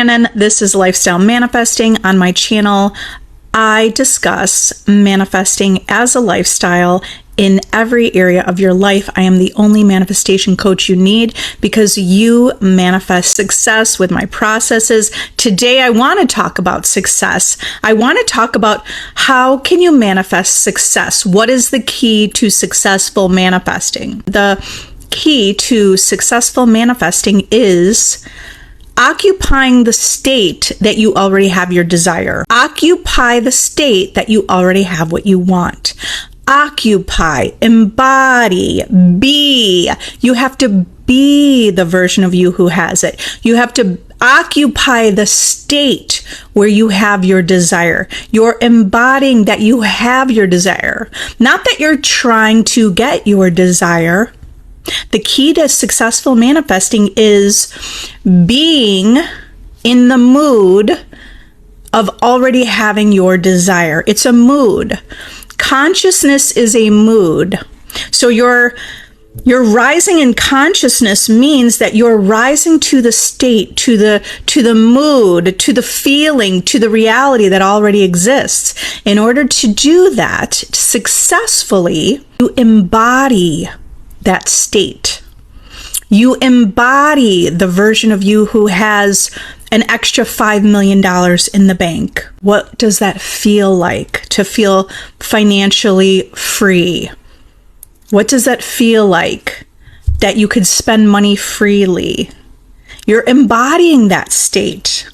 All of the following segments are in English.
Shannon. This is Lifestyle Manifesting. On my channel, I discuss manifesting as a lifestyle in every area of your life. I am the only manifestation coach you need because you manifest success with my processes. Today, I want to talk about success. I want to talk about how can you manifest success? What is the key to successful manifesting? The key to successful manifesting is occupying the state that you already have your desire. Occupy the state that you already have what you want. Occupy, embody, be. You have to be the version of you who has it. You have to occupy the state where you have your desire. You're embodying that you have your desire. Not that you're trying to get your desire. The key to successful manifesting is being in the mood of already having your desire. It's a mood. Consciousness is a mood. So your rising in consciousness means that you're rising to the state, to the mood, to the feeling, to the reality that already exists. In order to do that successfully, you embody that state. You embody the version of you who has an extra $5 million in the bank. What does that feel like to feel financially free? What does that feel like that you could spend money freely? You're embodying that state.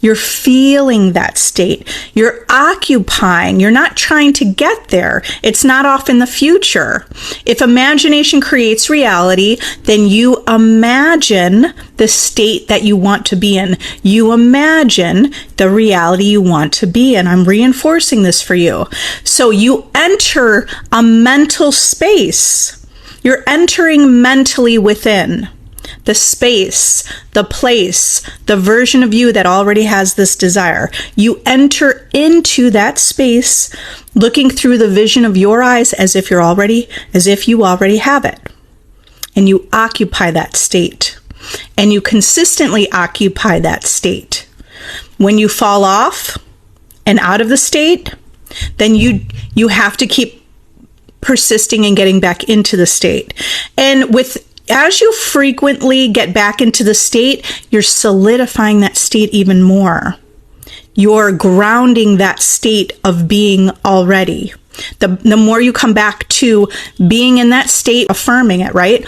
You're feeling that state. You're occupying. You're not trying to get there. It's not off in the future. If imagination creates reality, then you imagine the state that you want to be in. You imagine the reality you want to be in. I'm reinforcing this for you. So you enter a mental space. You're entering mentally within. The space, the place, the version of you that already has this desire. You enter into that space looking through the vision of your eyes as if you already have it. And you occupy that state. And you consistently occupy that state. When you fall off and out of the state, then you have to keep persisting and getting back into the state. And as you frequently get back into the state, you're solidifying that state even more. You're grounding that state of being already. The more you come back to being in that state, affirming it, right?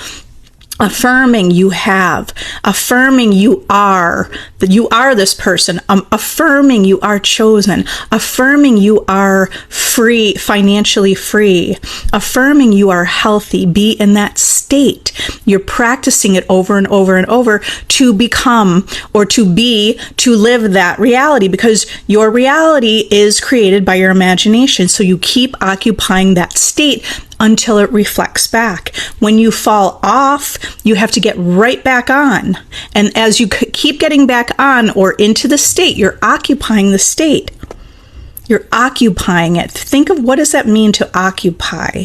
Affirming you have, affirming you are, that you are this person, affirming you are chosen, affirming you are free, financially free, affirming you are healthy. Be in that state. You're practicing it over and over and over to become or to live that reality, because your reality is created by your imagination. So you keep occupying that state until it reflects back. When you fall off, you have to get right back on. And as you keep getting back on or into the state, you're occupying the state. You're occupying it. Think of what does that mean to occupy?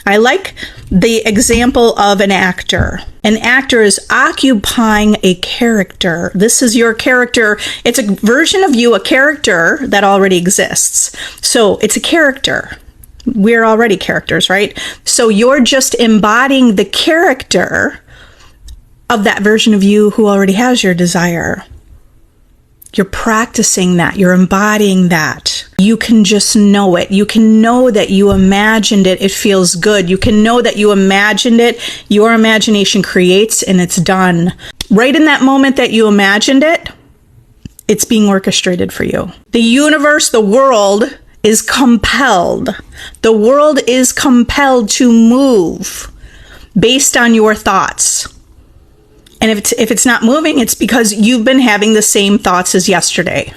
I like the example of an actor. An actor is occupying a character. This is your character. It's a version of you, a character that already exists. So it's a character. We're already characters, right? So you're just embodying the character of that version of you who already has your desire. You're practicing that. You're embodying that. You can just know it. You can know that you imagined it. It feels good. You can know that you imagined it. Your imagination creates and it's done. Right in that moment that you imagined it, it's being orchestrated for you. The universe, the world is compelled. The world is compelled to move based on your thoughts. And if it's not moving, it's because you've been having the same thoughts as yesterday.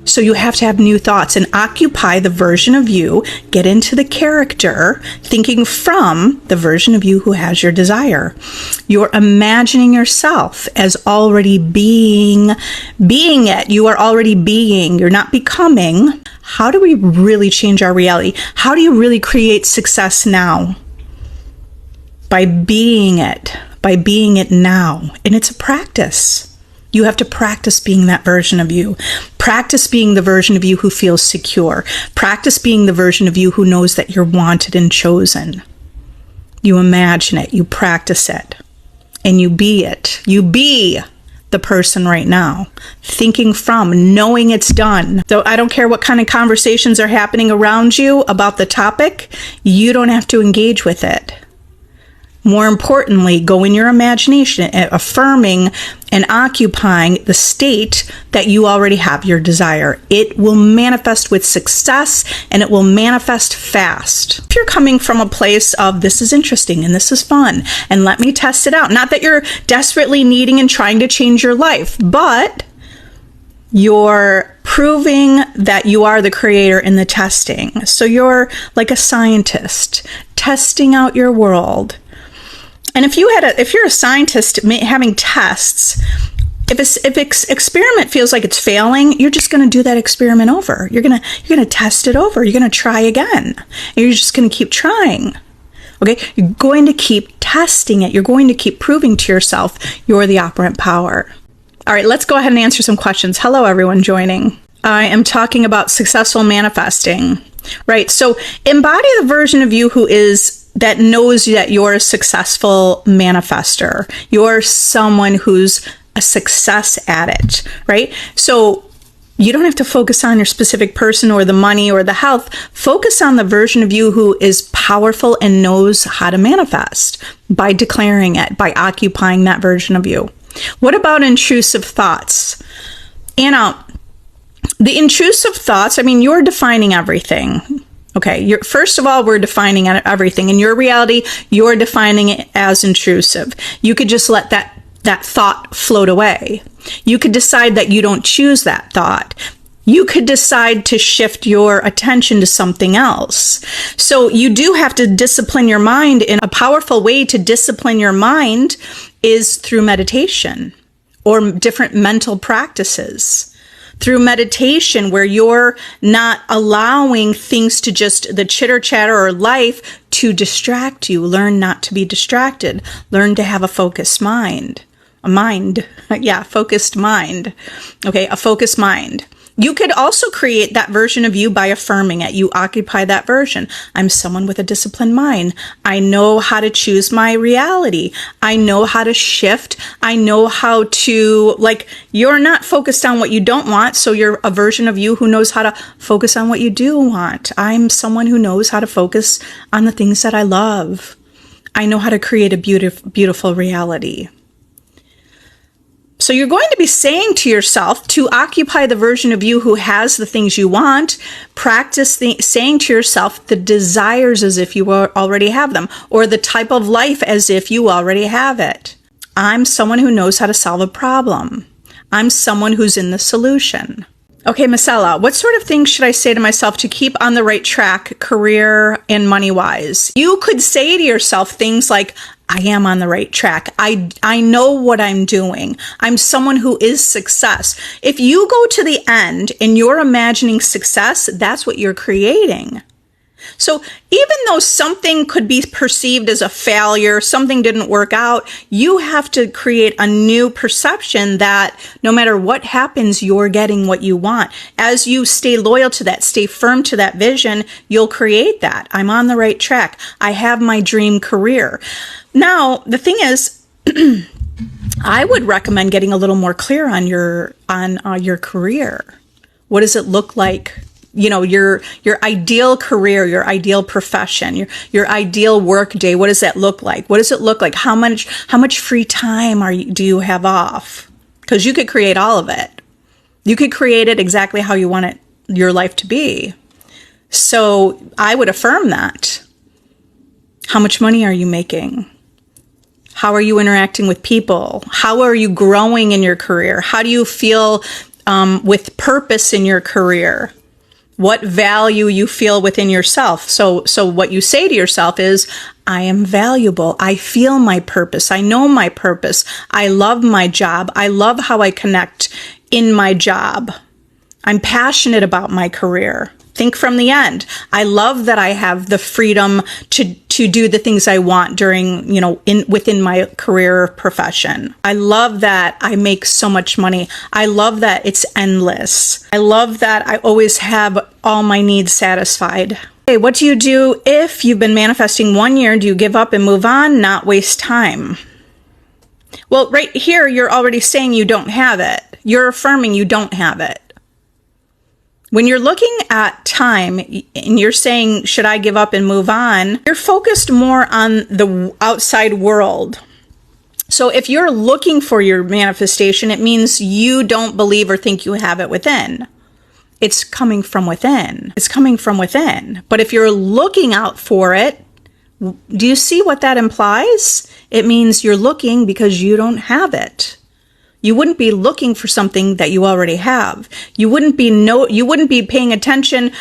So you have to have new thoughts and occupy the version of you, get into the character, thinking from the version of you who has your desire. You're imagining yourself as already being it. You are already being. You're not becoming. How do we really change our reality? How do you really create success now? By being it now. And it's a practice. You have to practice being that version of you. Practice being the version of you who feels secure. Practice being the version of you who knows that you're wanted and chosen. You imagine it, you practice it, and you be it. You be the person right now, thinking from, knowing it's done. So I don't care what kind of conversations are happening around you about the topic, you don't have to engage with it. More importantly, go in your imagination, affirming and occupying the state that you already have your desire. It will manifest with success, and it will manifest fast. If you're coming from a place of this is interesting and this is fun and let me test it out, not that you're desperately needing and trying to change your life, but you're proving that you are the creator in the testing. So you're like a scientist testing out your world. And if you're a scientist having tests, if experiment feels like it's failing, you're just going to do that experiment over. You're going to test it over. You're going to try again. And you're just going to keep trying. Okay? You're going to keep testing it. You're going to keep proving to yourself you're the operant power. All right, let's go ahead and answer some questions. Hello, everyone joining. I am talking about successful manifesting. Right? So embody the version of you that knows that you're a successful manifester. You're someone who's a success at it, right? So you don't have to focus on your specific person or the money or the health. Focus on the version of you who is powerful and knows how to manifest by declaring it, by occupying that version of you. What about intrusive thoughts? Anna, the intrusive thoughts, you're defining everything. Okay, first of all, we're defining everything. In your reality, you're defining it as intrusive. You could just let that thought float away. You could decide that you don't choose that thought. You could decide to shift your attention to something else. So you do have to discipline your mind. And a powerful way to discipline your mind is through meditation or different mental practices. Through meditation, where you're not allowing things to just the chitter chatter or life to distract you. Learn not to be distracted. Learn to have a focused mind. Focused mind. Okay, a focused mind. You could also create that version of you by affirming it. You occupy that version. I'm someone with a disciplined mind. I know how to choose my reality. I know how to shift. I know how to, you're not focused on what you don't want, so you're a version of you who knows how to focus on what you do want. I'm someone who knows how to focus on the things that I love. I know how to create a beautiful reality. So you're going to be saying to yourself to occupy the version of you who has the things you want. Practice saying to yourself the desires as if you already have them, or the type of life as if you already have it. I'm someone who knows how to solve a problem. I'm someone who's in the solution. Okay, Marcella, what sort of things should I say to myself to keep on the right track, career and money-wise? You could say to yourself things like, I am on the right track. I know what I'm doing. I'm someone who is success. If you go to the end and you're imagining success, that's what you're creating. So even though something could be perceived as a failure, something didn't work out, you have to create a new perception that no matter what happens, you're getting what you want. As you stay loyal to that, stay firm to that vision, you'll create that. I'm on the right track. I have my dream career. Now, the thing is, I would recommend getting a little more clear on your career. What does it look like? Your ideal career, your ideal profession, your ideal work day. What does that look like? What does it look like? How much free time do you have off? Because you could create all of it. You could create it exactly how you want your life to be. So I would affirm that. How much money are you making? How are you interacting with people? How are you growing in your career? How do you feel with purpose in your career? What value you feel within yourself. So what you say to yourself is, I am valuable. I feel my purpose. I know my purpose. I love my job. I love how I connect in my job. I'm passionate about my career. Think from the end. I love that I have the freedom to do the things I want during, within my career profession. I love that I make so much money. I love that it's endless. I love that I always have all my needs satisfied. Okay, what do you do if you've been manifesting 1 year? Do you give up and move on, not waste time? Well, right here, you're already saying you don't have it. You're affirming you don't have it. When you're looking at time and you're saying, should I give up and move on? You're focused more on the outside world. So if you're looking for your manifestation, it means you don't believe or think you have it within. It's coming from within. It's coming from within. But if you're looking out for it, do you see what that implies? It means you're looking because you don't have it. You wouldn't be looking for something that you already have. You wouldn't be paying attention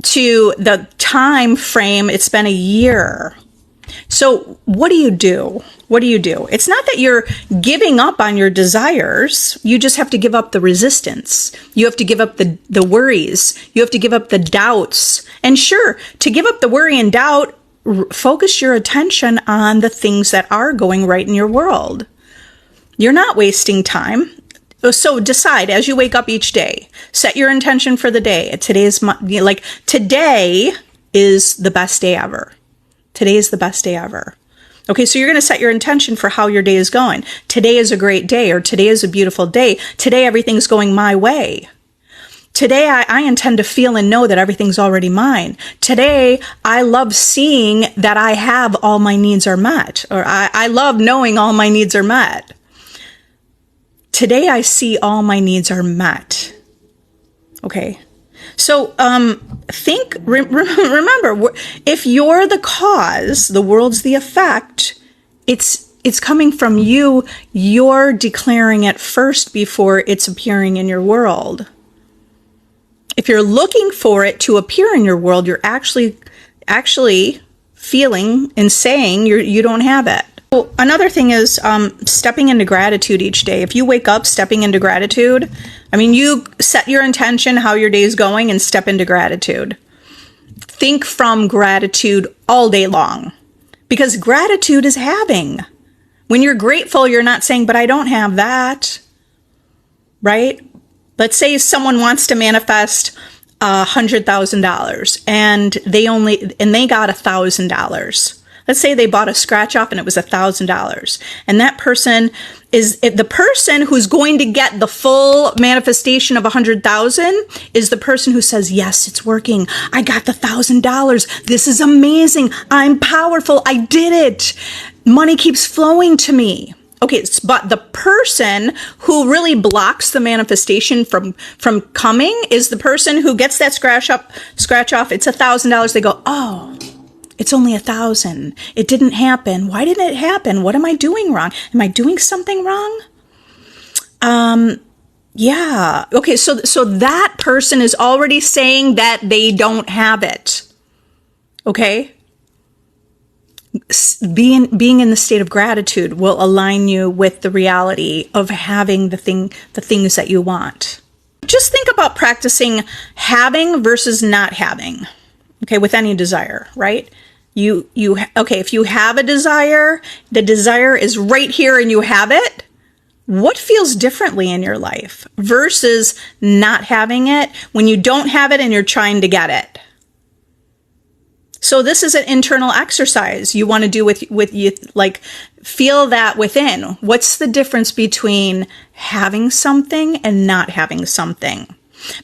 to the time frame. It's been a year. So what do you do? What do you do? It's not that you're giving up on your desires. You just have to give up the resistance. You have to give up the worries. You have to give up the doubts. And sure, to give up the worry and doubt, focus your attention on the things that are going right in your world. You're not wasting time. So decide as you wake up each day, set your intention for the day. Today is the best day ever. Today is the best day ever. Okay, so you're going to set your intention for how your day is going. Today is a great day, or today is a beautiful day. Today, everything's going my way. Today, I intend to feel and know that everything's already mine. Today, I love seeing that I have all my needs are met, or I love knowing all my needs are met. Today, I see all my needs are met. Okay. So, remember, if you're the cause, the world's the effect, it's coming from you. You're declaring it first before it's appearing in your world. If you're looking for it to appear in your world, you're actually feeling and saying you don't have it. Well, another thing is stepping into gratitude each day. If you wake up stepping into gratitude, you set your intention how your day is going and step into gratitude. Think from gratitude all day long, because gratitude is having. When you're grateful, you're not saying, but I don't have that, right? Let's say someone wants to manifest $100,000 and they got $1,000. Let's say they bought a scratch off and it was $1,000. And that person is the person who's going to get the full manifestation of 100,000 is the person who says, yes, it's working. I got the $1,000. This is amazing. I'm powerful. I did it. Money keeps flowing to me. Okay, but the person who really blocks the manifestation from coming is the person who gets that scratch off. It's $1,000. They go, oh, it's only 1,000. It didn't happen. Why didn't it happen? What am I doing wrong? Am I doing something wrong? Yeah. Okay. So that person is already saying that they don't have it. Okay. Being in the state of gratitude will align you with the reality of having the things that you want. Just think about practicing having versus not having. Okay, with any desire, right? If you have a desire, the desire is right here and you have it. What feels differently in your life versus not having it when you don't have it and you're trying to get it? So this is an internal exercise you want to do with you, like feel that within. What's the difference between having something and not having something?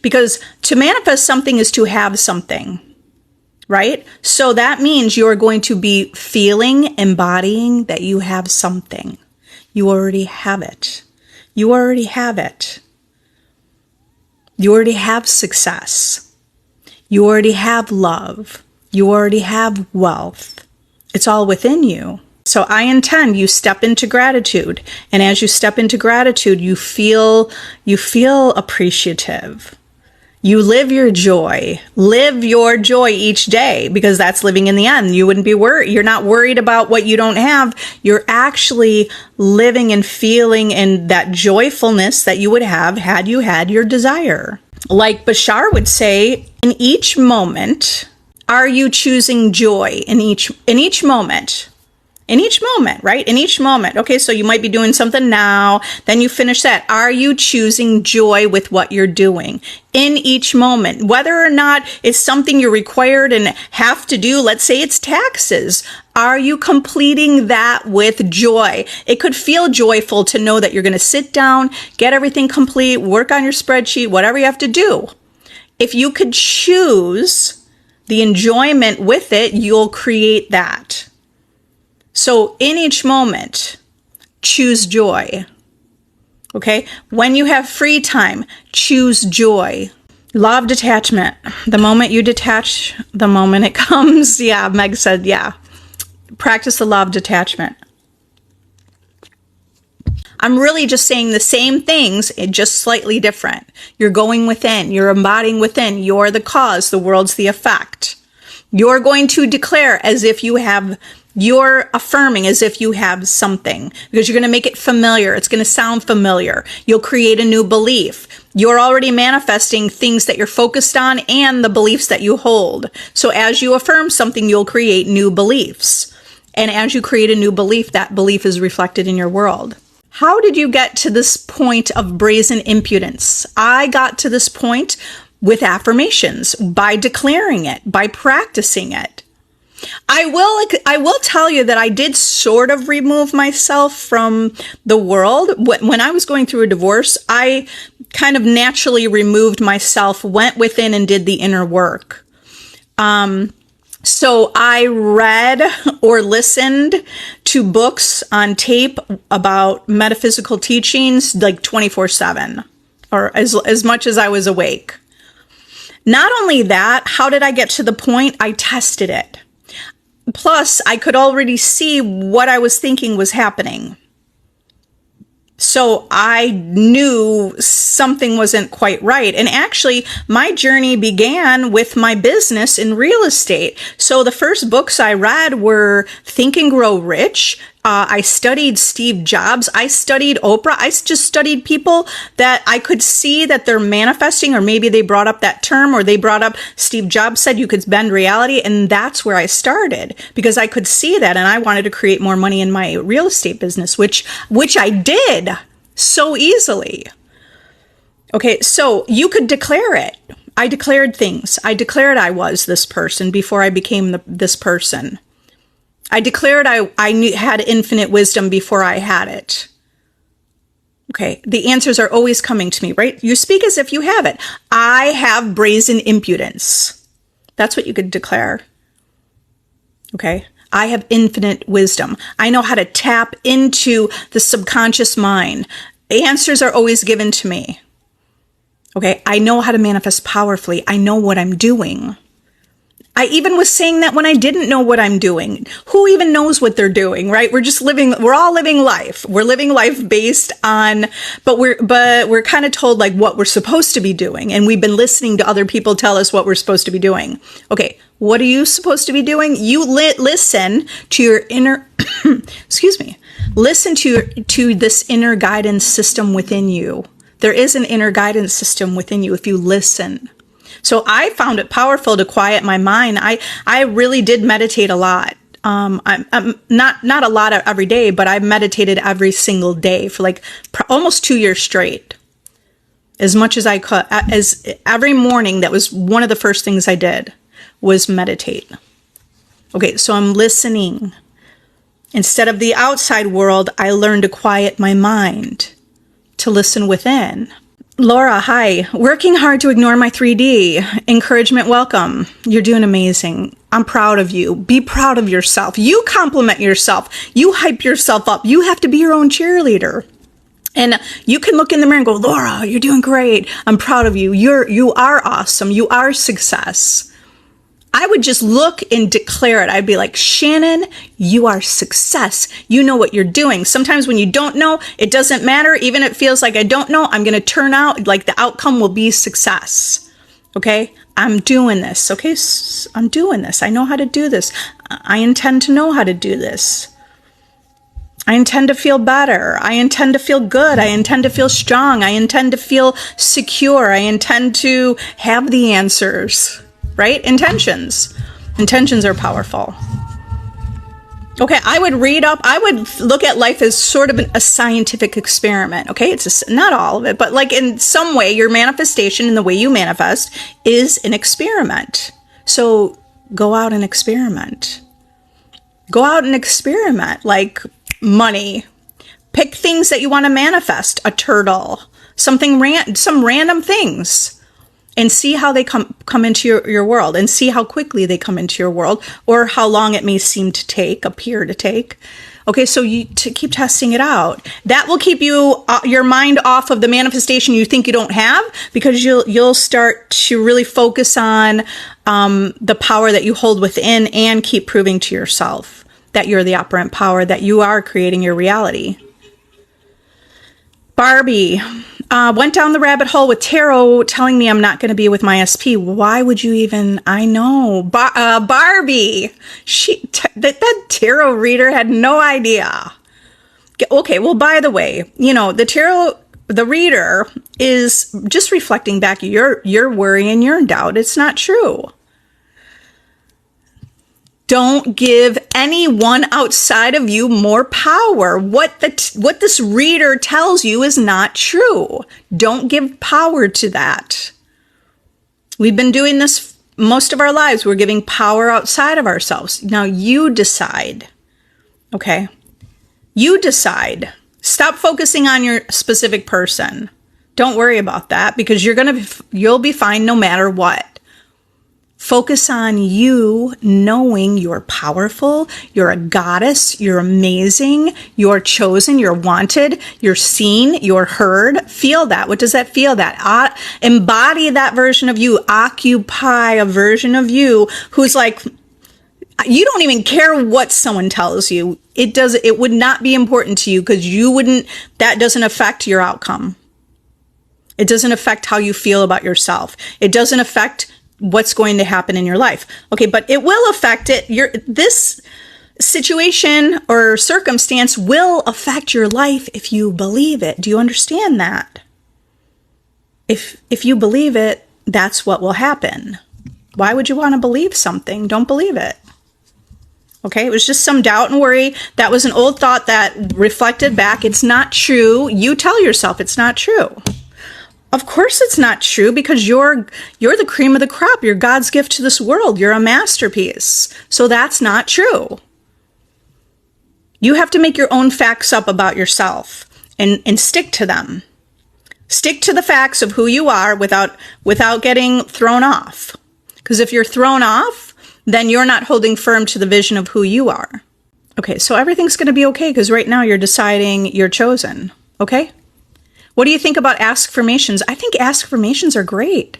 Because to manifest something is to have something. Right? So that means you're going to be feeling, embodying that you have something. You already have it. You already have it. You already have success. You already have love. You already have wealth. It's all within you. So I intend you step into gratitude. And as you step into gratitude, you feel appreciative. You live your joy. Live your joy each day, because that's living in the end. You wouldn't be worried. You're not worried about what you don't have. You're actually living and feeling in that joyfulness that you would have had you had your desire. Like Bashar would say, in each moment, are you choosing joy in each moment? In each moment, right? In each moment. Okay, so you might be doing something now, then you finish that. Are you choosing joy with what you're doing in each moment? Whether or not it's something you're required and have to do, let's say it's taxes. Are you completing that with joy? It could feel joyful to know that you're going to sit down, get everything complete, work on your spreadsheet, whatever you have to do. If you could choose the enjoyment with it, you'll create that. So in each moment, choose joy. Okay? When you have free time, choose joy. Law of detachment. The moment you detach, the moment it comes. Yeah, Meg said, yeah. Practice the law of detachment. I'm really just saying the same things, just slightly different. You're going within. You're embodying within. You're the cause. The world's the effect. You're going to declare as if you have, you're affirming as if you have something, because you're going to make it familiar. It's going to sound familiar. You'll create a new belief. You're already manifesting things that you're focused on and the beliefs that you hold. So as you affirm something, you'll create new beliefs. And as you create a new belief, that belief is reflected in your world. How did you get to this point of brazen impudence? I got to this point with affirmations, by declaring it, by practicing it. I will tell you that I did sort of remove myself from the world. When I was going through a divorce, I kind of naturally removed myself, went within and did the inner work. So I read or listened to books on tape about metaphysical teachings like 24/7, or as much as I was awake. Not only that, how did I get to the point? I tested it. Plus, I could already see what I was thinking was happening. So I knew something wasn't quite right. And actually, my journey began with my business in real estate. So the first books I read were Think and Grow Rich. I studied Steve Jobs. I studied Oprah. I just studied people that I could see that they're manifesting, or maybe they brought up that term, or they brought up Steve Jobs said you could bend reality. And that's where I started, because I could see that and I wanted to create more money in my real estate business, which I did so easily. Okay, so you could declare it. I declared things. I declared I was this person before I became this person. I declared I had infinite wisdom before I had it. Okay, the answers are always coming to me, right? You speak as if you have it. I have brazen impudence. That's what you could declare. Okay, I have infinite wisdom. I know how to tap into the subconscious mind. Answers are always given to me. Okay, I know how to manifest powerfully. I know what I'm doing. I even was saying that when I didn't know what I'm doing. Who even knows what they're doing, right? We're all living life. We're living life based on, but we're kind of told like what we're supposed to be doing. And we've been listening to other people tell us what we're supposed to be doing. Okay, what are you supposed to be doing? You listen to your inner, excuse me, listen to this inner guidance system within you. There is an inner guidance system within you if you listen. So I found it powerful to quiet my mind. I really did meditate a lot. I'm not a lot every day, but I meditated every single day for like almost 2 years straight, as much as I could. As every morning, that was one of the first things I did, was meditate. Okay, so I'm listening. Instead of the outside world, I learned to quiet my mind, to listen within. Laura, hi. Working hard to ignore my 3D. Encouragement, welcome. You're doing amazing. I'm proud of you. Be proud of yourself. You compliment yourself. You hype yourself up. You have to be your own cheerleader. And you can look in the mirror and go, Laura, you're doing great. I'm proud of you. You are awesome. You are success. I would just look and declare it. I'd be like, Shannon, you are success. You know what you're doing. Sometimes when you don't know, it doesn't matter. Even if it feels like I don't know, I'm going to turn out like the outcome will be success. Okay. I'm doing this. Okay. I'm doing this. I know how to do this. I intend to know how to do this. I intend to feel better. I intend to feel good. I intend to feel strong. I intend to feel secure. I intend to have the answers, right? Intentions. Intentions are powerful. Okay, I would look at life as sort of a scientific experiment. Okay, it's not all of it, but like in some way, your manifestation and the way you manifest is an experiment. So go out and experiment. Go out and experiment, like money. Pick things that you want to manifest, a turtle, some random things, and see how they come into your world, and see how quickly they come into your world, or how long it may seem to appear to take. Okay, so you to keep testing it out. That will keep your mind off of the manifestation you think you don't have, because you'll start to really focus on the power that you hold within, and keep proving to yourself that you're the operant power, that you are creating your reality. Barbie went down the rabbit hole with tarot telling me I'm not going to be with my SP. Why would you even? I know. Barbie, that tarot reader had no idea. Okay, well, by the way, the reader is just reflecting back your worry and your doubt. It's not true. Don't give anyone outside of you more power. What this reader tells you is not true. Don't give power to that. We've been doing this most of our lives. We're giving power outside of ourselves. Now you decide. Okay? You decide. Stop focusing on your specific person. Don't worry about that, because you'll be fine no matter what. Focus on you knowing you're powerful, you're a goddess, you're amazing, you're chosen, you're wanted, you're seen, you're heard. Feel that. What does that feel? That embody that version of you. Occupy a version of you who's like, you don't even care what someone tells you. It would not be important to you, because that doesn't affect your outcome. It doesn't affect how you feel about yourself. It doesn't affect what's going to happen in your life. Okay, but it will affect it. This situation or circumstance will affect your life if you believe it. Do you understand that? If you believe it, that's what will happen. Why would you want to believe something? Don't believe it. Okay, it was just some doubt and worry. That was an old thought that reflected back. It's not true. You tell yourself it's not true. Of course it's not true, because you're the cream of the crop. You're God's gift to this world. You're a masterpiece. So that's not true. You have to make your own facts up about yourself and stick to them. Stick to the facts of who you are without getting thrown off. Because if you're thrown off, then you're not holding firm to the vision of who you are. Okay, so everything's going to be okay, because right now you're deciding you're chosen. Okay? What do you think about askfirmations? I think askfirmations are great.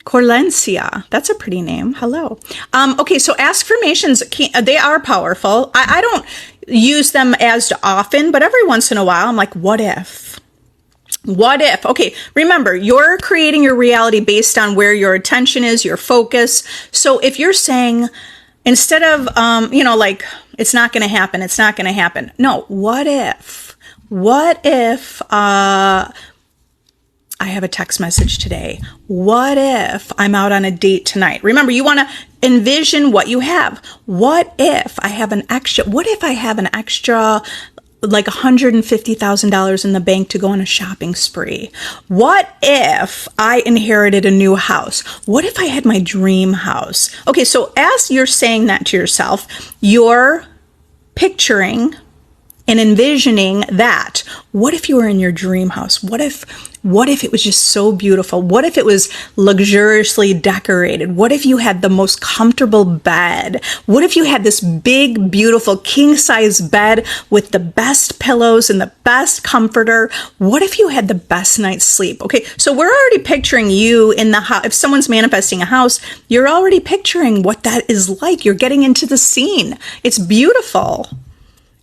Corlencia, that's a pretty name. Hello. Okay, so askfirmations, they are powerful. I don't use them as often, but every once in a while, I'm like, what if? What if? Okay, remember, you're creating your reality based on where your attention is, your focus. So if you're saying, instead of, it's not going to happen, it's not going to happen. No, what if? What if I have a text message today? What if I'm out on a date tonight? Remember, you want to envision what you have. What if I have an extra like $150,000 in the bank to go on a shopping spree? What if I inherited a new house? What if I had my dream house? Okay, so as you're saying that to yourself, you're picturing and envisioning that. What if you were in your dream house? What if it was just so beautiful? What if it was luxuriously decorated? What if you had the most comfortable bed? What if you had this big, beautiful king-size bed with the best pillows and the best comforter? What if you had the best night's sleep? Okay, so we're already picturing you in the house. If someone's manifesting a house, you're already picturing what that is like. You're getting into the scene. It's beautiful.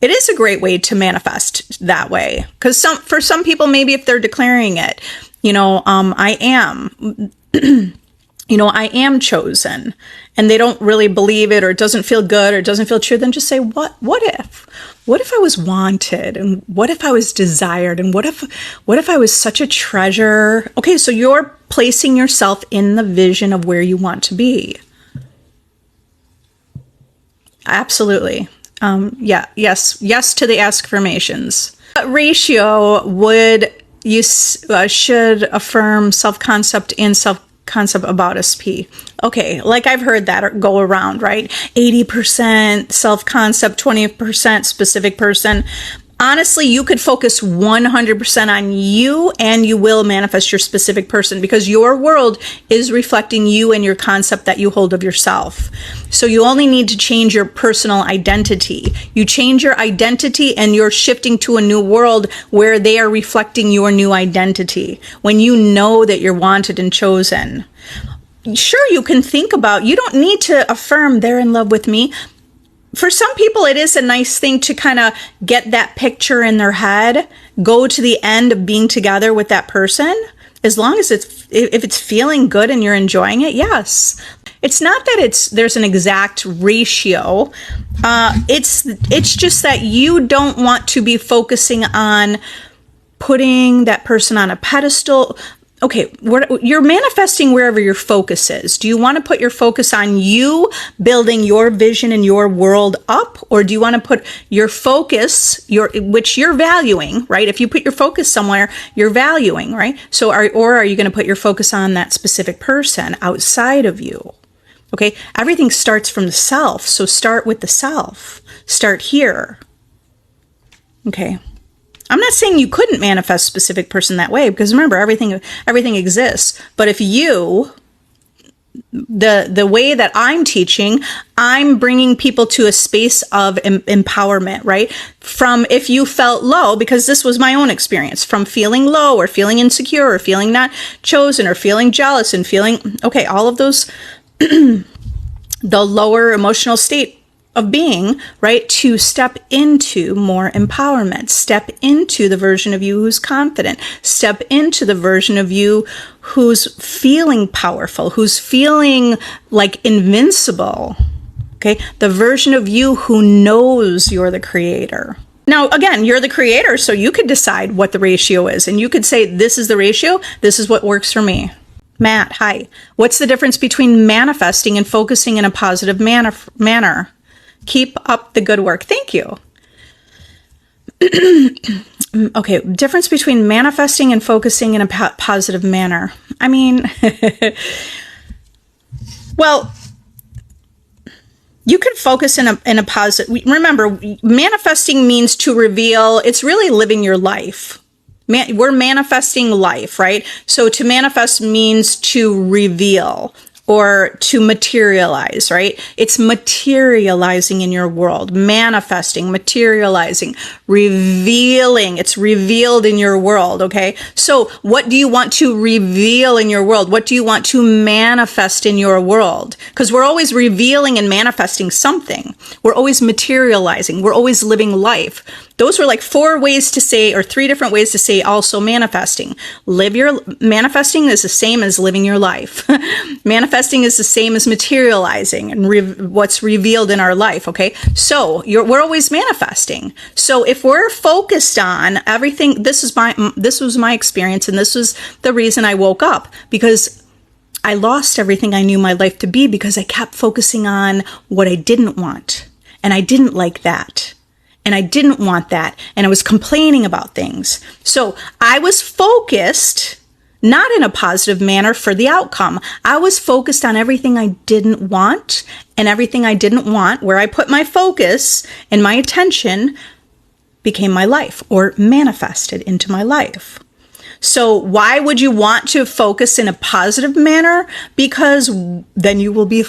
It is a great way to manifest that way. Because for some people, maybe if they're declaring it, I am, I am chosen, and they don't really believe it, or it doesn't feel good, or it doesn't feel true, then just say, what if? What if I was wanted? And what if I was desired? And what if I was such a treasure? Okay, so you're placing yourself in the vision of where you want to be. Absolutely. Yes to the affirmations. What ratio would you should affirm self-concept and self-concept about SP? Okay, like I've heard that go around, right? 80% self-concept, 20% specific person. Honestly, you could focus 100% on you, and you will manifest your specific person, because your world is reflecting you and your concept that you hold of yourself. So you only need to change your personal identity. You change your identity and you're shifting to a new world where they are reflecting your new identity. When you know that you're wanted and chosen. Sure, you can think about, you don't need to affirm they're in love with me. For some people, it is a nice thing to kind of get that picture in their head, go to the end of being together with that person. As long as if it's feeling good and you're enjoying it, yes. It's not that there's an exact ratio. It's just that you don't want to be focusing on putting that person on a pedestal. Okay, you're manifesting wherever your focus is. Do you want to put your focus on you building your vision and your world up? Or do you want to put your focus, which you're valuing, right? If you put your focus somewhere, you're valuing, right? So, are you going to put your focus on that specific person outside of you? Okay, everything starts from the self. So start with the self. Start here. Okay. I'm not saying you couldn't manifest a specific person that way, because remember, everything exists. But if the way that I'm teaching, I'm bringing people to a space of empowerment, right? From if you felt low, because this was my own experience, from feeling low or feeling insecure or feeling not chosen or feeling jealous and feeling, okay, all of those, the lower emotional state of being, right, to step into more empowerment, step into the version of you who's confident, step into the version of you who's feeling powerful, who's feeling like invincible, okay, the version of you who knows you're the creator. Now, again, you're the creator, so you could decide what the ratio is, and you could say, this is the ratio, this is what works for me. Matt, hi. What's the difference between manifesting and focusing in a positive manner? Keep up the good work. Thank you. Okay, difference between manifesting and focusing in a positive manner. I mean, well, you could focus in a positive. Remember, manifesting means to reveal. It's really living your life. We're manifesting life, right? So to manifest means to reveal or to materialize, right? It's materializing in your world, manifesting, materializing, revealing. It's revealed in your world, okay? So what do you want to reveal in your world? What do you want to manifest in your world? Because we're always revealing and manifesting something. We're always materializing. We're always living life. Those were like 4 ways to say, or 3 different ways to say also manifesting. Manifesting is the same as living your life. Manifesting is the same as materializing and what's revealed in our life, okay? So we're always manifesting. So if we're focused on everything, this was my experience, and this was the reason I woke up, because I lost everything I knew my life to be because I kept focusing on what I didn't want. And I didn't like that. And I didn't want that. And I was complaining about things. So I was focused, not in a positive manner for the outcome. I was focused on everything I didn't want, and everything I didn't want, where I put my focus and my attention, became my life or manifested into my life. So why would you want to focus in a positive manner? Because then you will be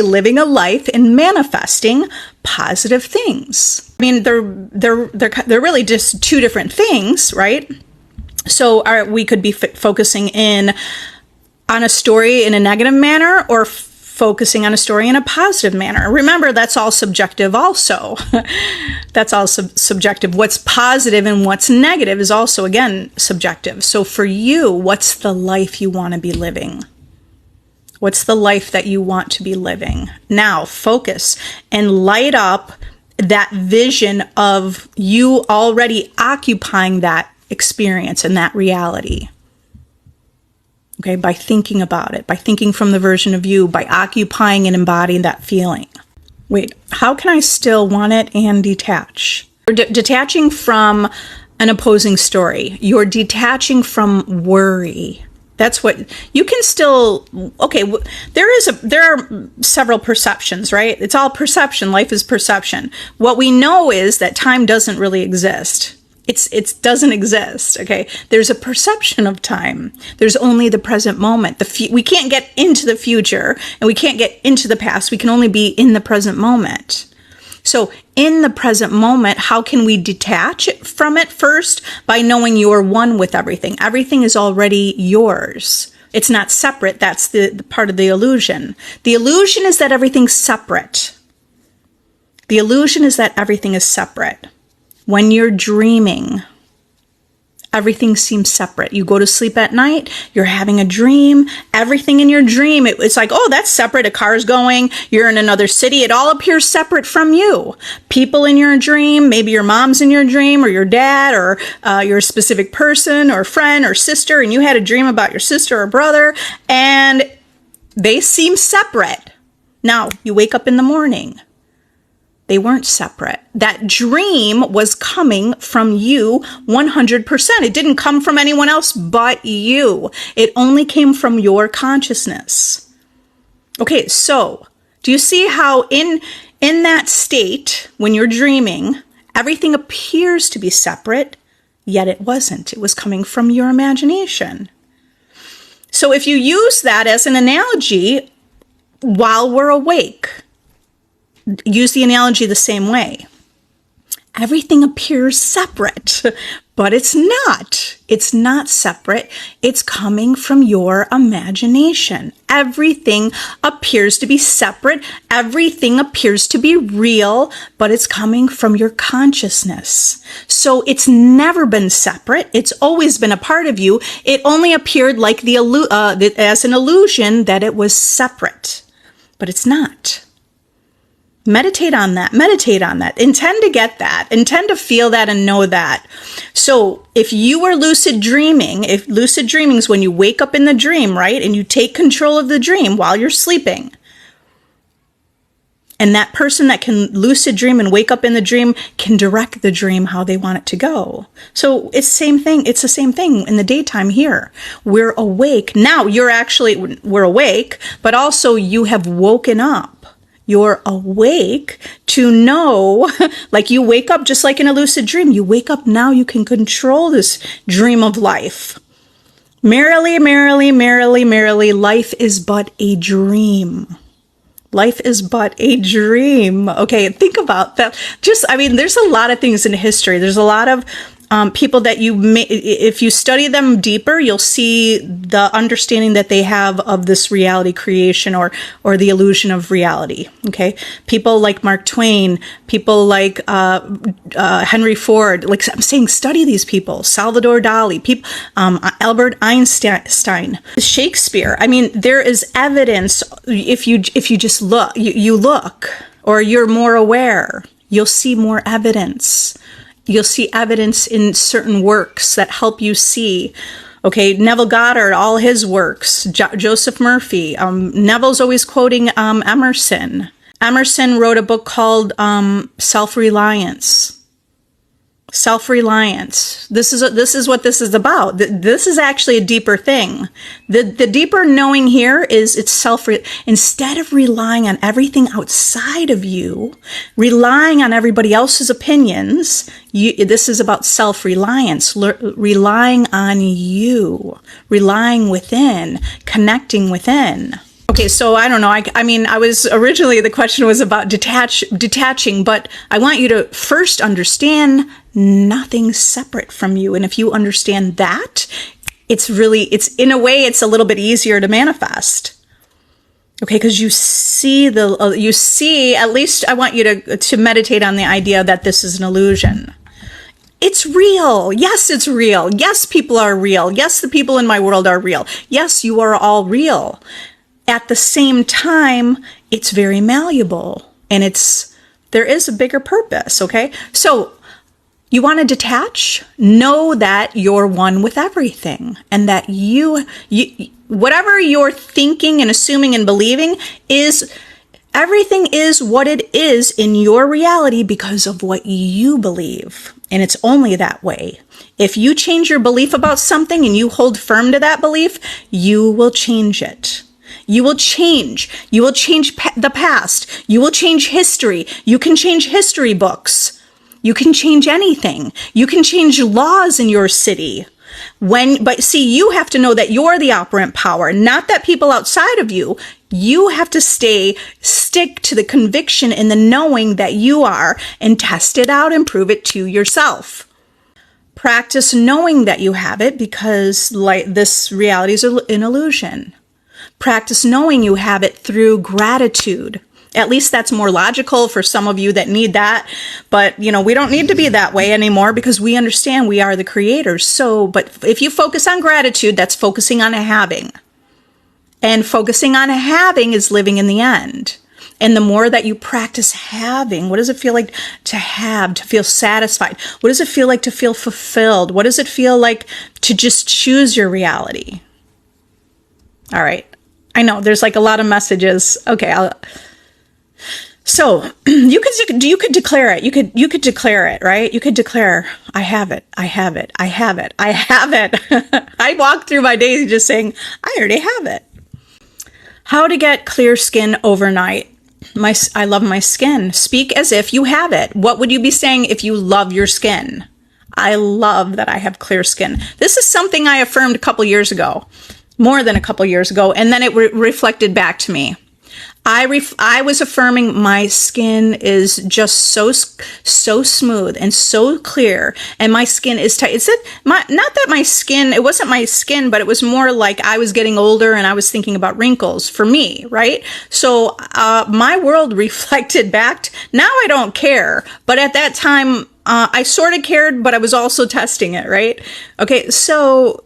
living a life and manifesting positive things. I mean, they're really just 2 different things, right? So we could be focusing on a story in a negative manner, or focusing on a story in a positive manner. Remember, that's all subjective also. That's all subjective. What's positive and what's negative is also, again, subjective. So for you, what's the life you want to be living? What's the life that you want to be living? Now focus and light up that vision of you already occupying that experience and that reality. Okay, by thinking about it, by thinking from the version of you, by occupying and embodying that feeling. Wait, how can I still want it and detach? You're detaching from an opposing story. You're detaching from worry. That's what you can still, okay, there are several perceptions, right? It's all perception. Life is perception. What we know is that time doesn't really exist. It doesn't exist, okay? There's a perception of time. There's only the present moment. We can't get into the future and we can't get into the past. We can only be in the present moment. So in the present moment, how can we detach from it? First, by knowing you're one with everything. Everything is already yours. It's not separate. That's the part of the illusion. The illusion is that everything's separate. The illusion is that everything is separate. When you're dreaming, everything seems separate. You go to sleep at night, you're having a dream, everything in your dream, it's like, oh, that's separate. A car's going, you're in another city. It all appears separate from you. People in your dream, maybe your mom's in your dream or your dad or your specific person or friend or sister, and you had a dream about your sister or brother and they seem separate. Now, you wake up in the morning. They weren't separate. That dream was coming from you 100%. It didn't come from anyone else but you. It only came from your consciousness. Okay, so do you see how in that state, when you're dreaming, everything appears to be separate, yet it wasn't. It was coming from your imagination. So if you use that as an analogy while we're awake, use the analogy the same way. Everything appears separate, but it's not. It's not separate. It's coming from your imagination. Everything appears to be separate. Everything appears to be real, but it's coming from your consciousness. So it's never been separate. It's always been a part of you. It only appeared like as an illusion that it was separate, but it's not. Meditate on that. Meditate on that. Intend to get that. Intend to feel that and know that. So if you are lucid dreaming, if lucid dreaming is when you wake up in the dream, right? And you take control of the dream while you're sleeping. And that person that can lucid dream and wake up in the dream can direct the dream how they want it to go. So it's the same thing. It's the same thing in the daytime here. We're awake. Now we're awake, but also you have woken up. You're awake to know, like you wake up just like in a lucid dream. You wake up now, you can control this dream of life. Merrily, merrily, merrily, merrily, life is but a dream. Life is but a dream. Okay, think about that. There's a lot of things in history. There's a lot of people that if you study them deeper, you'll see the understanding that they have of this reality creation or the illusion of reality. Okay, people like Mark Twain, people like Henry Ford. Like I'm saying, study these people. Salvador Dali, Albert Einstein, Shakespeare. I mean, there is evidence. If you just look, you look, or you're more aware, you'll see more evidence. You'll see evidence in certain works that help you see. Okay, Neville Goddard, all his works, Joseph Murphy. Neville's always quoting Emerson. Emerson wrote a book called Self-Reliance. Self-reliance. This is what this is about. This is actually a deeper thing. The deeper knowing here is it's instead of relying on everything outside of you, relying on everybody else's opinions, this is about self-reliance, relying on you, relying within, connecting within. Okay, so I don't know. The question was about detaching, but I want you to first understand nothing's separate from you. And if you understand that, it's in a way, it's a little bit easier to manifest. Okay, because you see, at least I want you to meditate on the idea that this is an illusion. It's real. Yes, it's real. Yes, people are real. Yes, the people in my world are real. Yes, you are all real. at the same time, it's very malleable, and there is a bigger purpose, okay? So you want to detach? Know that you're one with everything, and that you whatever you're thinking and assuming and believing is, everything is what it is in your reality because of what you believe. And it's only that way. If you change your belief about something and you hold firm to that belief, you will change it. You will change. You will change the past. You will change history. You can change history books. You can change anything. You can change laws in your city. But see, you have to know that you're the operant power, not that people outside of you. You have to stick to the conviction and the knowing that you are, and test it out and prove it to yourself. Practice knowing that you have it, because this reality is an illusion. Practice knowing you have it through gratitude. At least that's more logical for some of you that need that. But, we don't need to be that way anymore, because we understand we are the creators. But if you focus on gratitude, that's focusing on a having. And focusing on a having is living in the end. And the more that you practice having, what does it feel like to have, to feel satisfied? What does it feel like to feel fulfilled? What does it feel like to just choose your reality? All right. I know there's a lot of messages. Okay. So you could declare it. You could declare it, right? You could declare, I have it. I have it. I have it. I have it. I walk through my days just saying, I already have it. How to get clear skin overnight. I love my skin. Speak as if you have it. What would you be saying if you love your skin? I love that I have clear skin. This is something I affirmed a couple years ago, more than a couple years ago, and then it reflected back to me. I was affirming my skin is just so smooth and so clear, and my skin is tight. Not that my skin, it wasn't my skin, but it was more like I was getting older and I was thinking about wrinkles for me, right? So my world reflected back. Now I don't care, but at that time I sort of cared, but I was also testing it, right? Okay, so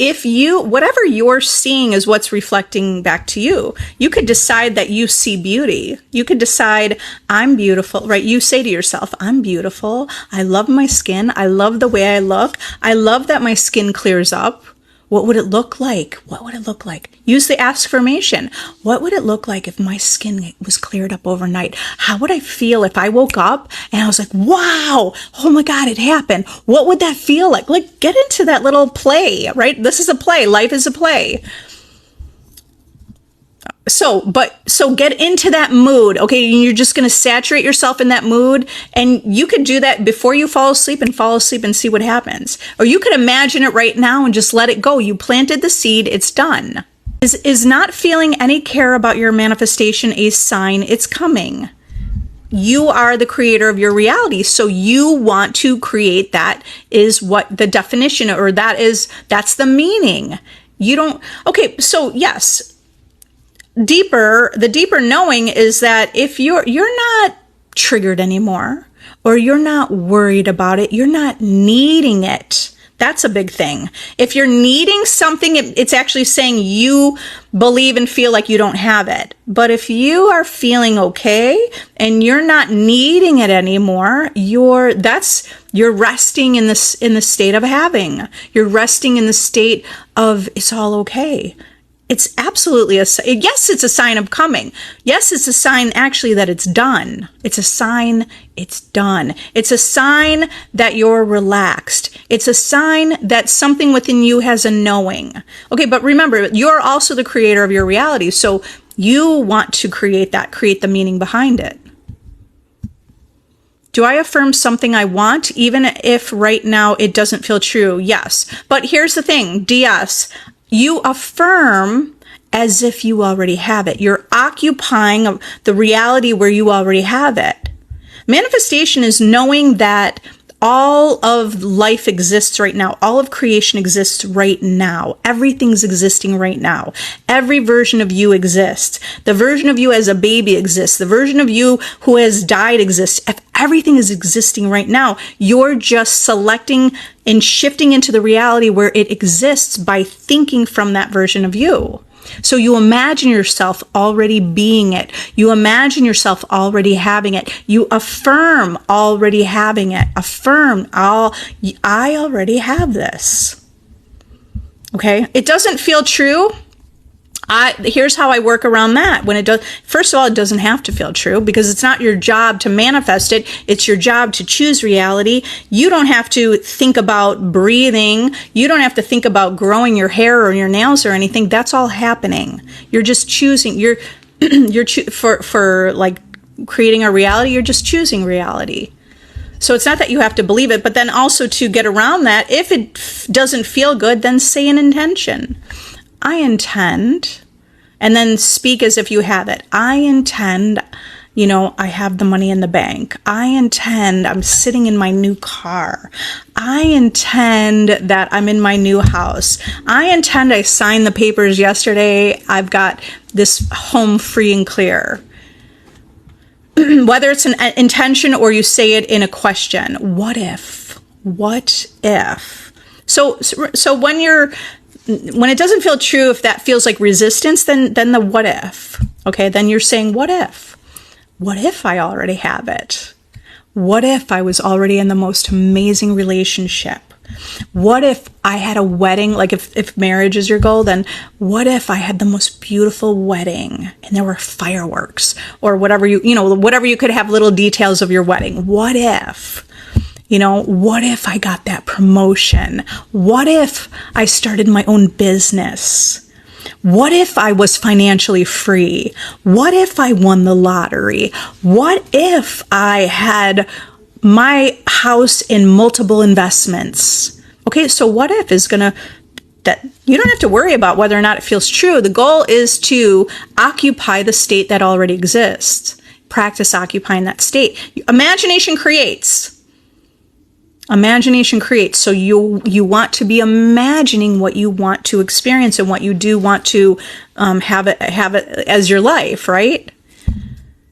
whatever you're seeing is what's reflecting back to you. You could decide that you see beauty. You could decide, I'm beautiful, right? You say to yourself, I'm beautiful. I love my skin. I love the way I look. I love that my skin clears up. What would it look like? What would it look like? Use the affirmation. What would it look like if my skin was cleared up overnight? How would I feel if I woke up and I was like, wow, oh my God, it happened. What would that feel like? Get into that little play, right? This is a play. Life is a play. So get into that mood. Okay. You're just going to saturate yourself in that mood. And you could do that before you fall asleep and see what happens. Or you could imagine it right now and just let it go. You planted the seed. It's done. Is not feeling any care about your manifestation a sign it's coming? You are the creator of your reality. So you want to create that, is what the definition, or that's the meaning. You don't. Okay. So yes. The deeper knowing is that if you're not triggered anymore, or you're not worried about it, you're not needing it. That's a big thing. If you're needing something, it's actually saying you believe and feel like you don't have it. But if you are feeling okay and you're not needing it anymore, you're resting in the state of having. You're resting in the state of it's all okay. It's absolutely yes, it's a sign of coming. Yes, it's a sign actually that it's done. It's a sign it's done. It's a sign that you're relaxed. It's a sign that something within you has a knowing. Okay, but remember, you're also the creator of your reality. So you want to create the meaning behind it. Do I affirm something I want, even if right now it doesn't feel true? Yes. But here's the thing, DS. You affirm as if you already have it. You're occupying the reality where you already have it. Manifestation is knowing that all of life exists right now. All of creation exists right now. Everything's existing right now. Every version of you exists. The version of you as a baby exists. The version of you who has died exists. If everything is existing right now, you're just selecting and shifting into the reality where it exists by thinking from that version of you. So you imagine yourself already being it. You imagine yourself already having it. You affirm already having it. Affirm, I already have this. Okay? It doesn't feel true. Here's how I work around that. When it does, first of all, it doesn't have to feel true because it's not your job to manifest it. It's your job to choose reality. You don't have to think about breathing. You don't have to think about growing your hair or your nails or anything. That's all happening. You're just choosing. For like creating a reality. You're just choosing reality. So it's not that you have to believe it, but then also to get around that, if it doesn't feel good, then say an intention. I intend, and then speak as if you have it. I intend, I have the money in the bank. I intend I'm sitting in my new car. I intend that I'm in my new house. I intend I signed the papers yesterday. I've got this home free and clear. Whether it's an intention or you say it in a question. What if? What if? So when it doesn't feel true, if that feels like resistance, then the what if, okay? Then you're saying, what if? What if I already have it? What if I was already in the most amazing relationship? What if I had a wedding? Like if marriage is your goal, then what if I had the most beautiful wedding and there were fireworks or whatever whatever you could have little details of your wedding. What if? What if I got that promotion? What if I started my own business? What if I was financially free? What if I won the lottery? What if I had my house in multiple investments? Okay, so what if is that you don't have to worry about whether or not it feels true. The goal is to occupy the state that already exists. Practice occupying that state. Imagination creates. Imagination creates. So you want to be imagining what you want to experience and what you do want to have it as your life, right?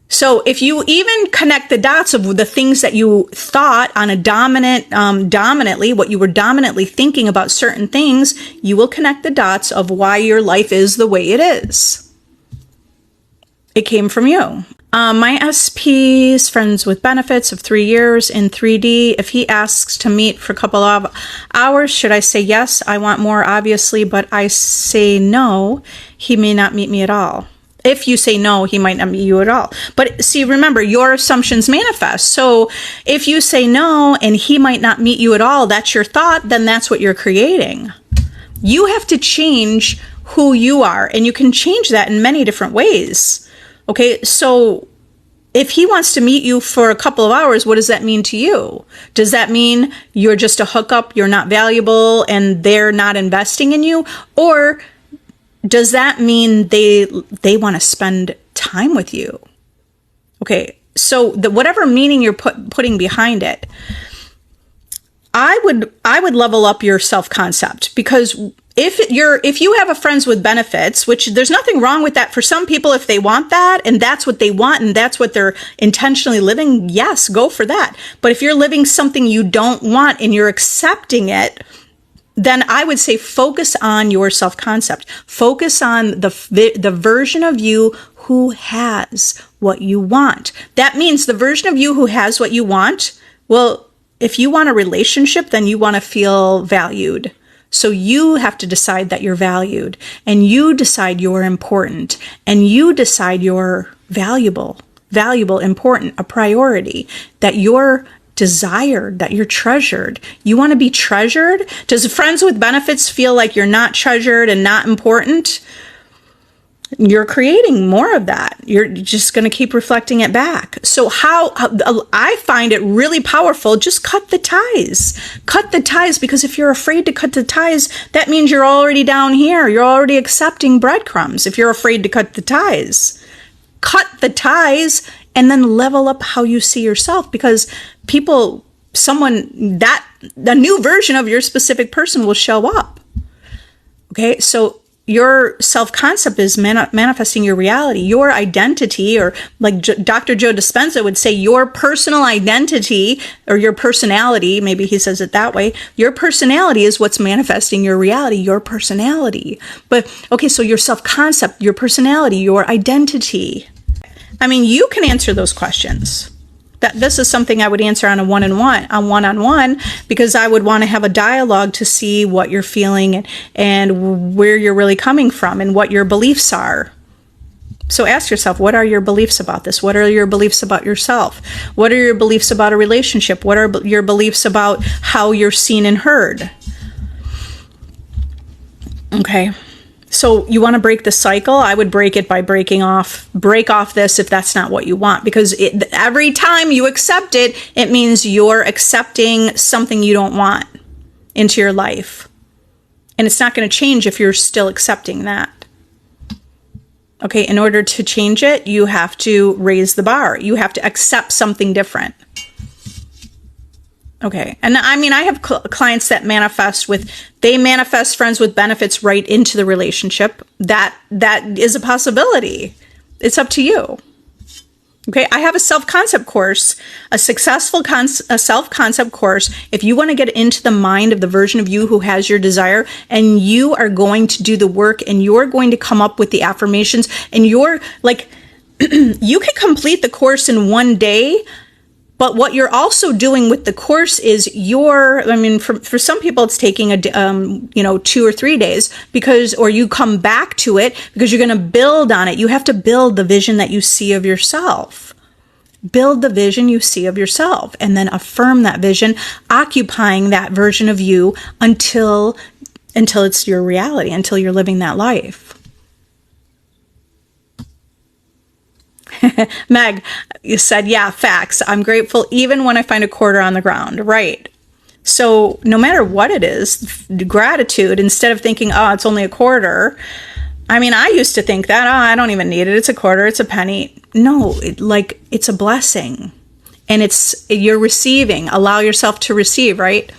So if you even connect the dots of the things that you thought on a dominantly, what you were dominantly thinking about certain things, you will connect the dots of why your life is the way it is. It came from you. My SP's friends with benefits of 3 years in 3D. If he asks to meet for a couple of hours, should I say yes? I want more, obviously, but I say no. He may not meet me at all. If you say no, he might not meet you at all. But see, remember, your assumptions manifest. So if you say no and he might not meet you at all, that's your thought, then that's what you're creating. You have to change who you are, and you can change that in many different ways. Okay, so if he wants to meet you for a couple of hours, what does that mean to you? Does that mean you're just a hookup, you're not valuable, and they're not investing in you? Or does that mean they want to spend time with you? Okay, so whatever meaning you're putting behind it, I would level up your self-concept, because if you have a friends with benefits, which there's nothing wrong with that for some people, if they want that and that's what they want and that's what they're intentionally living, yes, go for that. But if you're living something you don't want and you're accepting it, then I would say focus on your self-concept. Focus on the version of you who has what you want. That means the version of you who has what you want, well, if you want a relationship, then you want to feel valued. So you have to decide that you're valued, and you decide you're important, and you decide you're valuable, important, a priority, that you're desired, that you're treasured. You want to be treasured? Does friends with benefits feel like you're not treasured and not important? You're creating more of that. You're just going to keep reflecting it back. So how I find it really powerful, just cut the ties. Cut the ties, because if you're afraid to cut the ties, that means you're already down here. You're already accepting breadcrumbs if you're afraid to cut the ties. Cut the ties and then level up how you see yourself, because a new version of your specific person will show up. Okay, so your self-concept is manifesting your reality, your identity, or like Dr. Joe Dispenza would say, your personal identity or your personality, maybe he says it that way, your personality is what's manifesting your reality, your personality. But okay, so your self-concept, your personality, your identity. I mean, you can answer those questions. This is something I would answer on a one-on-one, because I would want to have a dialogue to see what you're feeling and where you're really coming from and what your beliefs are. So ask yourself, what are your beliefs about this? What are your beliefs about yourself? What are your beliefs about a relationship? What are your beliefs about how you're seen and heard? Okay. So you want to break the cycle? I would break it by break off this if that's not what you want, because every time you accept it, it means you're accepting something you don't want into your life. And it's not going to change if you're still accepting that. Okay, in order to change it, you have to raise the bar. You have to accept something different. Okay. And I mean, I have clients that manifest friends with benefits right into the relationship. That is a possibility. It's up to you. Okay. I have a self-concept course, a successful self-concept course. If you want to get into the mind of the version of you who has your desire, and you are going to do the work, and you're going to come up with the affirmations, and you're like, you can complete the course in one day. But what you're also doing with the course is for some people it's taking 2 or 3 days, or you come back to it because you're going to build on it. You have to build the vision that you see of yourself. Build the vision you see of yourself, and then affirm that vision, occupying that version of you until it's your reality, until you're living that life. Meg, you said, yeah, facts. I'm grateful even when I find a quarter on the ground. Right. So no matter what it is, gratitude, instead of thinking, oh, it's only a quarter. I mean, I used to think that, I don't even need it. It's a quarter. It's a penny. No, it's a blessing. And you're receiving. Allow yourself to receive, right?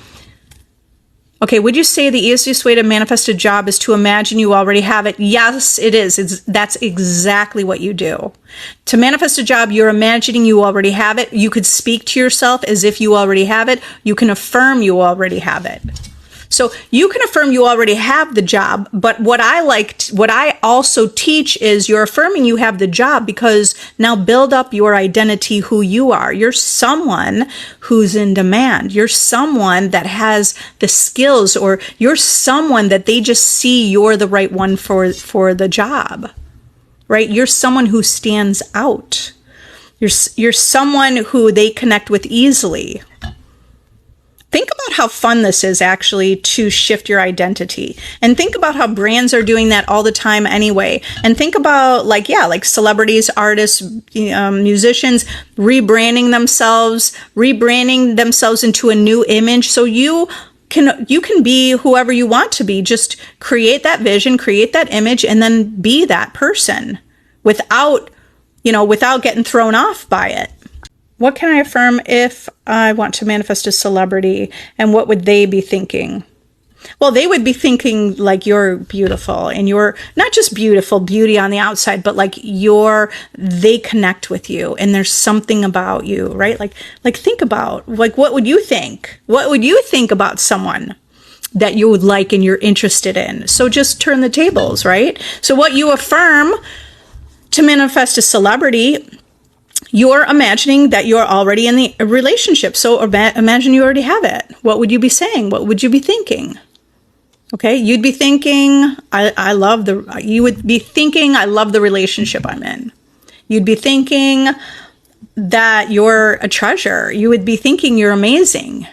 Okay, would you say the easiest way to manifest a job is to imagine you already have it? Yes, it is. That's exactly what you do. To manifest a job, you're imagining you already have it. You could speak to yourself as if you already have it. You can affirm you already have it. So you can affirm you already have the job, but what I also teach is you're affirming you have the job because now build up your identity, who you are. You're someone who's in demand. You're someone that has the skills, or you're someone that they just see you're the right one for the job, right? You're someone who stands out. You're someone who they connect with easily. Think about how fun this is actually to shift your identity. And think about how brands are doing that all the time anyway. And think about like celebrities, artists, musicians rebranding themselves into a new image. So you can be whoever you want to be. Just create that vision, create that image, and then be that person without getting thrown off by it. What can I affirm if I want to manifest a celebrity, and what would they be thinking? Well, they would be thinking like you're beautiful, and you're not just beautiful, beauty on the outside, but like they connect with you, and there's something about you, right? Like think about what would you think? What would you think about someone that you would like and you're interested in? So just turn the tables, right? So what you affirm to manifest a celebrity, you're imagining that you're already in the relationship. So imagine you already have it. What would you be saying? What would you be thinking? Okay, you'd be thinking, you would be thinking, I love the relationship I'm in. You'd be thinking that you're a treasure. You would be thinking you're amazing.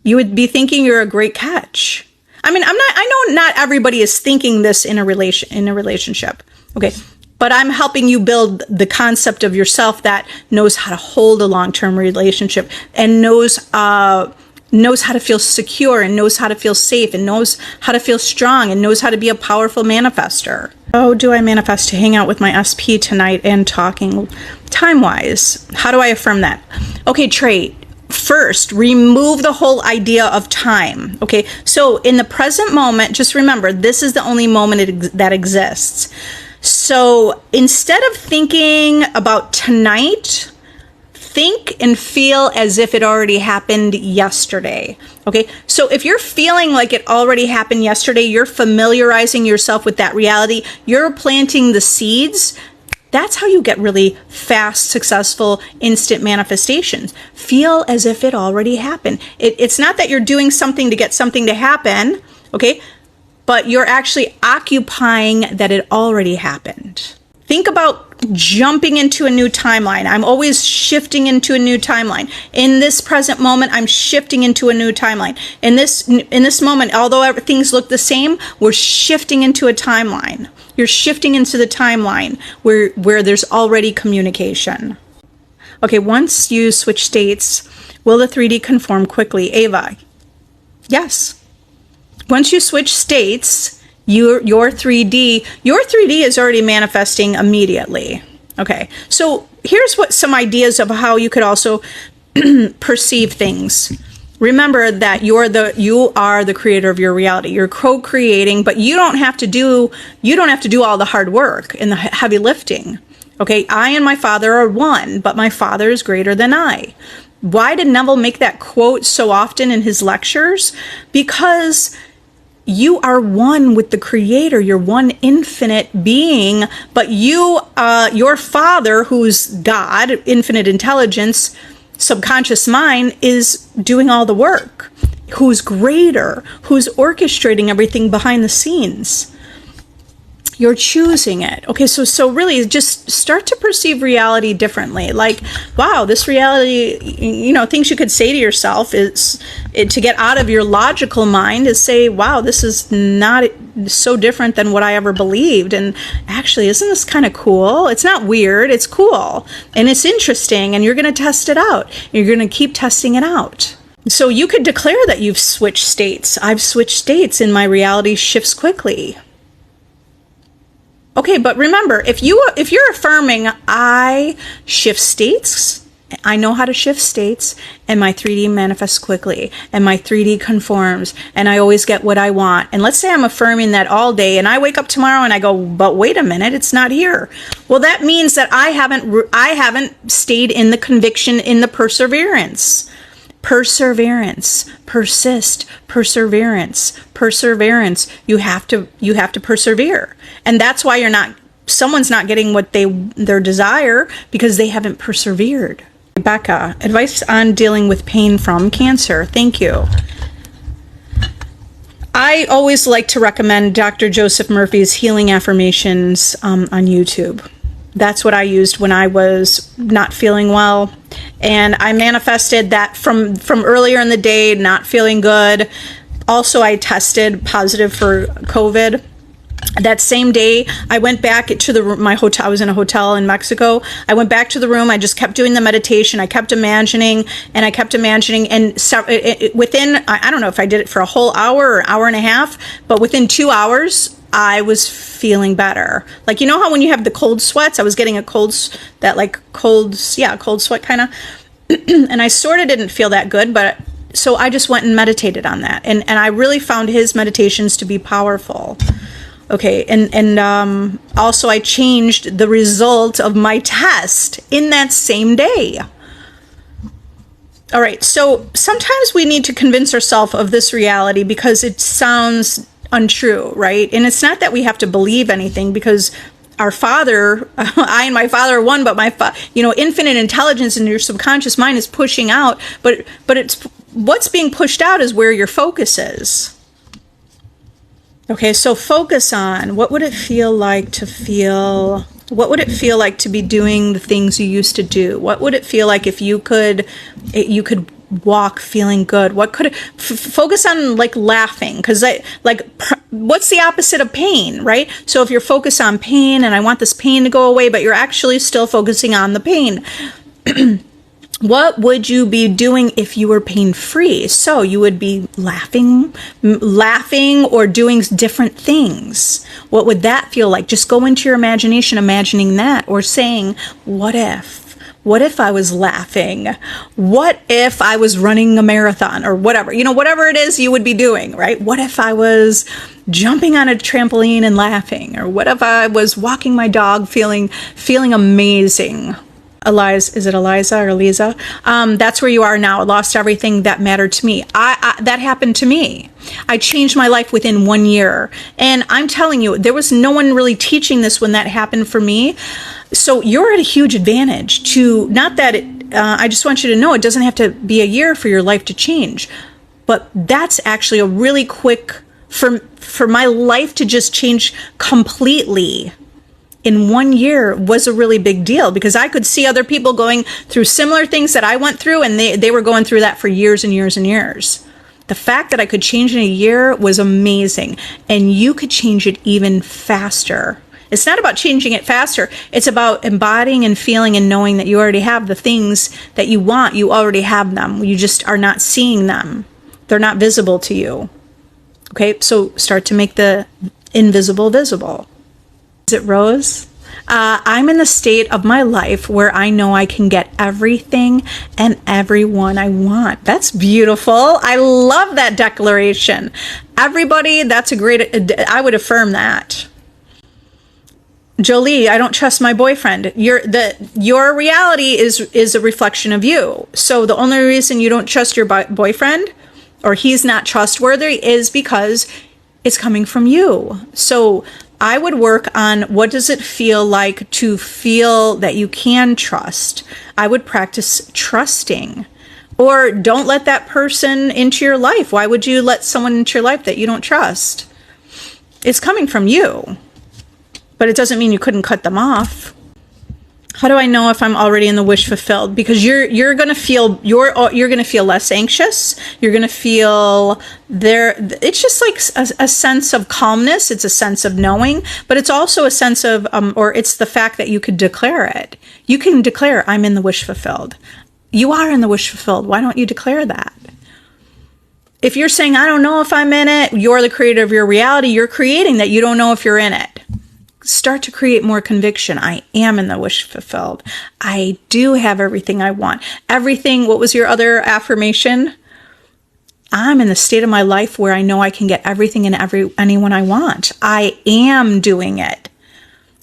You would be thinking you're a great catch. I mean, I know not everybody is thinking this in a relationship. Okay. But I'm helping you build the concept of yourself that knows how to hold a long-term relationship, and knows how to feel secure, and knows how to feel safe, and knows how to feel strong, and knows how to be a powerful manifester. Oh, do I manifest to hang out with my SP tonight and talking time-wise? How do I affirm that? Okay, trait. first, remove the whole idea of time. Okay, so in the present moment, just remember, this is the only moment that exists. So instead of thinking about tonight, think and feel as if it already happened yesterday. Okay, so if you're feeling like it already happened yesterday, you're familiarizing yourself with that reality, you're planting the seeds. That's how you get really fast, successful, instant manifestations. Feel as if it already happened. It's not that you're doing something to get something to happen, okay? But you're actually occupying that it already happened. Think about jumping into a new timeline. I'm always shifting into a new timeline. In this present moment, I'm shifting into a new timeline. In this moment, although things look the same, we're shifting into a timeline. You're shifting into the timeline where there's already communication. Okay, once you switch states, will the 3D conform quickly? Ava, yes. Once you switch states, your 3D is already manifesting immediately. Okay, so here's some ideas of how you could also perceive things. Remember that you are the creator of your reality. You're co-creating, but you don't have to do all the hard work and the heavy lifting. Okay, I and my Father are one, but my Father is greater than I. Why did Neville make that quote so often in his lectures? Because you are one with the Creator. You're one infinite being, but your Father, who's God, infinite intelligence, subconscious mind, is doing all the work, who's greater, who's orchestrating everything behind the scenes. You're choosing it. Okay, so really just start to perceive reality differently. Like, wow, this reality, things you could say to yourself is, to get out of your logical mind, is say, wow, this is not so different than what I ever believed. And actually, isn't this kind of cool? It's not weird, it's cool. And it's interesting, and you're going to test it out. You're going to keep testing it out. So you could declare that you've switched states. I've switched states and my reality shifts quickly. Okay, but remember, if you're affirming, I shift states, I know how to shift states, and my 3D manifests quickly, and my 3D conforms, and I always get what I want. And let's say I'm affirming that all day, and I wake up tomorrow and I go, but wait a minute, it's not here. Well, that means that I haven't stayed in the conviction, in the perseverance. Perseverance, persist, perseverance. You have to persevere. And that's why someone's not getting what their desire, because they haven't persevered. Rebecca, advice on dealing with pain from cancer. Thank you. I always like to recommend Dr. Joseph Murphy's Healing Affirmations on YouTube. That's what I used when I was not feeling well. And I manifested that from earlier in the day, not feeling good. Also, I tested positive for COVID. That same day, I went back to my hotel. I was in a hotel in Mexico. I went back to the room. I just kept doing the meditation. I kept imagining. And within, I don't know if I did it for a whole hour or hour and a half, but within 2 hours, I was feeling better. Like, how when you have the cold sweats, I was getting cold sweat kind of. And I sort of didn't feel that good, but so I just went and meditated on that. And I really found his meditations to be powerful. Okay, and also I changed the result of my test in that same day. All right, so sometimes we need to convince ourselves of this reality because it sounds untrue, right? And it's not that we have to believe anything, because our Father, I and my Father are one, but infinite intelligence in your subconscious mind is pushing out, but it's what's being pushed out is where your focus is. Okay, so focus on what would it feel like to feel. What would it feel like to be doing the things you used to do? What would it feel like if you could walk feeling good? What could focus on, like, laughing, because what's the opposite of pain, right? So if you're focused on pain and I want this pain to go away, but you're actually still focusing on the pain, what would you be doing if you were pain-free? So you would be laughing or doing different things. What would that feel like? Just go into your imagination, imagining that, or saying, what if? What if I was laughing? What if I was running a marathon or whatever, whatever it is you would be doing, right? What if I was jumping on a trampoline and laughing? Or what if I was walking my dog feeling amazing? Is it Eliza or Lisa? That's where you are now. I lost everything that mattered to me. That happened to me. I changed my life within 1 year. And I'm telling you, there was no one really teaching this when that happened for me. So you're at a huge advantage I just want you to know it doesn't have to be a year for your life to change. But that's actually a really quick, for my life to just change completely in 1 year was a really big deal, because I could see other people going through similar things that I went through, and they were going through that for years and years and years. The fact that I could change in a year was amazing, and you could change it even faster. It's not about changing it faster. It's about embodying and feeling and knowing that you already have the things that you want. You already have them. You just are not seeing them. They're not visible to you. Okay, so start to make the invisible visible. Is it Rose? I'm in the state of my life where I know I can get everything and everyone I want. That's beautiful. I love that declaration. Everybody, that's a great, I would affirm that. Jolie, I don't trust my boyfriend. Your reality is a reflection of you. So the only reason you don't trust your boyfriend, or he's not trustworthy, is because it's coming from you. So I would work on, what does it feel like to feel that you can trust? I would practice trusting. Or don't let that person into your life. Why would you let someone into your life that you don't trust? It's coming from you. But it doesn't mean you couldn't cut them off. How do I know if I'm already in the wish fulfilled? Because you're gonna feel less anxious. You're gonna feel there. It's just like a sense of calmness. It's a sense of knowing, but it's also a sense of or it's the fact that you could declare it. You can declare, I'm in the wish fulfilled. You are in the wish fulfilled. Why don't you declare that? If you're saying, I don't know if I'm in it, you're the creator of your reality. You're creating that you don't know if you're in it. Start to create more conviction. I am in the wish fulfilled. I do have everything I want. Everything. What was your other affirmation? I'm in the state of my life where I know I can get everything and anyone I want. I am doing it.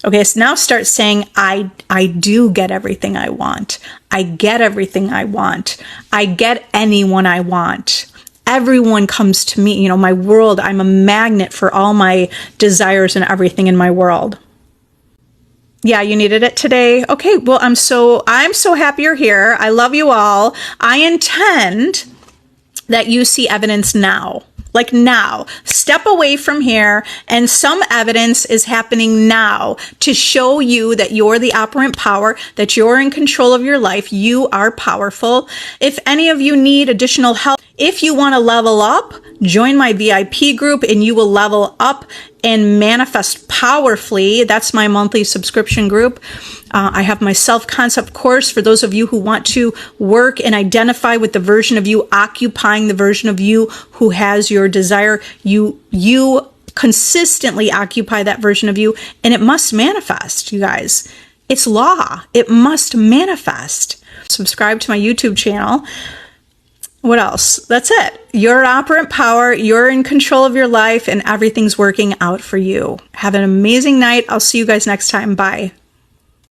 Okay, so now start saying, I do get everything I want. I get everything I want. I get anyone I want. Everyone comes to me, my world. I'm a magnet for all my desires and everything in my world. Yeah, you needed it today. Okay, well, I'm so happy you're here. I love you all. I intend that you see evidence now. Like now, step away from here, and some evidence is happening now to show you that you're the operant power, that you're in control of your life. You are powerful. If any of you need additional help, if you want to level up, join my VIP group and you will level up and manifest powerfully. That's my monthly subscription group. I have my self-concept course for those of you who want to work and identify with the version of you, occupying the version of you who has your desire. You consistently occupy that version of you, and it must manifest, you guys. It's law. It must manifest. Subscribe to my YouTube channel. What else? That's it. You're operant power. You're in control of your life, and everything's working out for you. Have an amazing night. I'll see you guys next time. Bye.